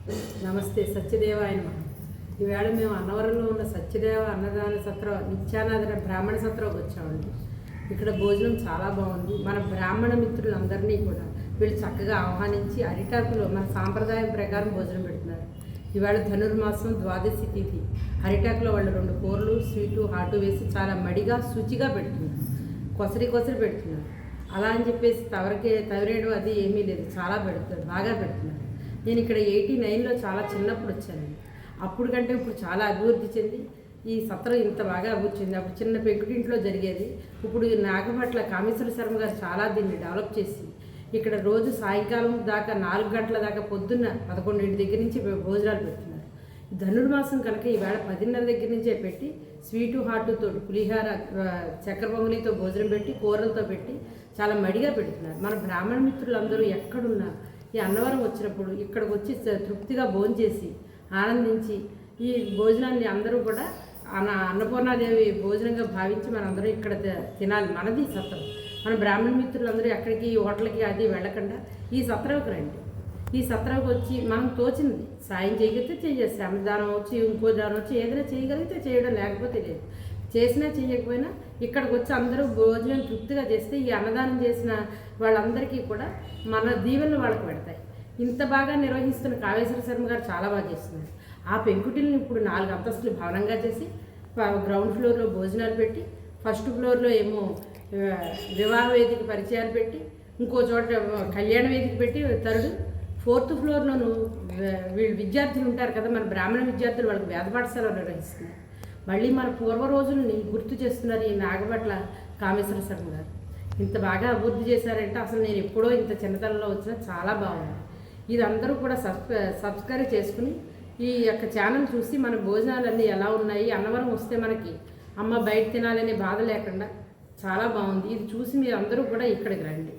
నమస్తే సత్యదేవాయ నమః. ఈవేళ మేము అన్నవరంలో ఉన్న సత్యదేవ అన్నదాన సత్రం నిత్యానాదన బ్రాహ్మణ సత్రంకి వచ్చామండి. ఇక్కడ భోజనం చాలా బాగుంది. మన బ్రాహ్మణ మిత్రులందరినీ కూడా వీళ్ళు చక్కగా ఆహ్వానించి అరిటాకులో మన సాంప్రదాయం ప్రకారం భోజనం పెడుతున్నారు. ఈవేళ ధనుర్మాసం ద్వాదశి తిథి. అరిటాకులో వాళ్ళు 2 కూరలు స్వీటు హాటు వేసి చాలా మడిగా శుచిగా పెడుతున్నారు. కొసరి పెడుతున్నారు. అలా అని చెప్పేసి తవరేయడం అది ఏమీ లేదు, చాలా పెడుతున్నారు, బాగా పెడుతున్నారు. నేను ఇక్కడ 89లో చాలా చిన్నప్పుడు వచ్చానండి. అప్పుడు కంటే ఇప్పుడు చాలా అభివృద్ధి చెంది ఈ సత్రం ఇంత బాగా అభివృద్ధి చెంది. అప్పుడు చిన్న పెంకుటింట్లో జరిగేది. ఇప్పుడు నాగపట్ల కామేశ్వర శర్మ గారు చాలా దీన్ని డెవలప్ చేసి ఇక్కడ రోజు సాయంకాలం దాకా 4 గంటల దాకా పొద్దున్న 11 దగ్గర నుంచి భోజనాలు పెడుతున్నారు. ధనుర్మాసం కనుక ఈవేళ 10:30 దగ్గర నుంచే పెట్టి స్వీటు హాటుతో పులిహార చక్కెర పొంగలితో భోజనం పెట్టి కూరలతో పెట్టి చాలా మడిగా పెడుతున్నారు. మన బ్రాహ్మణ మిత్రులందరూ ఎక్కడున్నా ఈ అన్నవరం వచ్చినప్పుడు ఇక్కడికి వచ్చి తృప్తిగా భోంచేసి ఆనందించి ఈ భోజనాన్ని అందరూ కూడా అన్నపూర్ణాదేవి భోజనంగా భావించి మనందరూ ఇక్కడ తినాలి. మనది సత్రం. మన బ్రాహ్మణ మిత్రులందరూ ఎక్కడికి హోటల్కి అది వెళ్ళకుండా ఈ సత్రంకి రండి. ఈ సత్రంకి వచ్చి మనం తోచింది సాయం చేయగలిగితే చేయాలి. శ్రమదానం వచ్చి ఇంకో దానం వచ్చి ఏదైనా చేయగలిగితే చేయడం, లేకపోతే లేదు. చేసినా చేయకపోయినా ఇక్కడికి వచ్చి అందరూ భోజనం తృప్తిగా చేస్తే ఈ అన్నదానం చేసిన వాళ్ళందరికీ కూడా మన దీవెనలు వాళ్ళకి పెడతాయి. ఇంత బాగా నిర్వహిస్తున్న కామేశ్వర శర్మ గారు చాలా బాగా చేస్తున్నారు. ఆ పెంకుటిల్ని ఇప్పుడు 4 అంతస్తులు భవనంగా చేసి గ్రౌండ్ ఫ్లోర్లో భోజనాలు పెట్టి, ఫస్ట్ ఫ్లోర్లో ఏమో వివాహ వేదిక పరిచయాలు పెట్టి, ఇంకో చోట కళ్యాణ వేదిక పెట్టి, థర్డ్ 4th ఫ్లోర్లోనూ వీళ్ళు విద్యార్థులు ఉంటారు కదా, మన బ్రాహ్మణ విద్యార్థులు, వాళ్ళకి వేద పాఠశాల నిర్వహిస్తున్నారు. మళ్ళీ మన పూర్వ రోజుల్ని గుర్తు చేస్తున్నారు ఈ నాగపట్ల కామేశ్వర శర్మ గారు. ఇంత బాగా అభివృద్ధి చేశారంటే అసలు నేను ఎప్పుడో ఇంత చిన్నతనంలో వచ్చినా చాలా బాగుంది. ఇది అందరూ కూడా సబ్స్క్రైబ్ చేసుకుని ఈ యొక్క ఛానల్ చూసి మన భోజనాలన్నీ ఎలా ఉన్నాయి, అన్నవరం వస్తే మనకి అమ్మ బయట తినాలనే బాధ లేకుండా చాలా బాగుంది. ఇది చూసి మీరు అందరూ కూడా ఇక్కడికి రండి.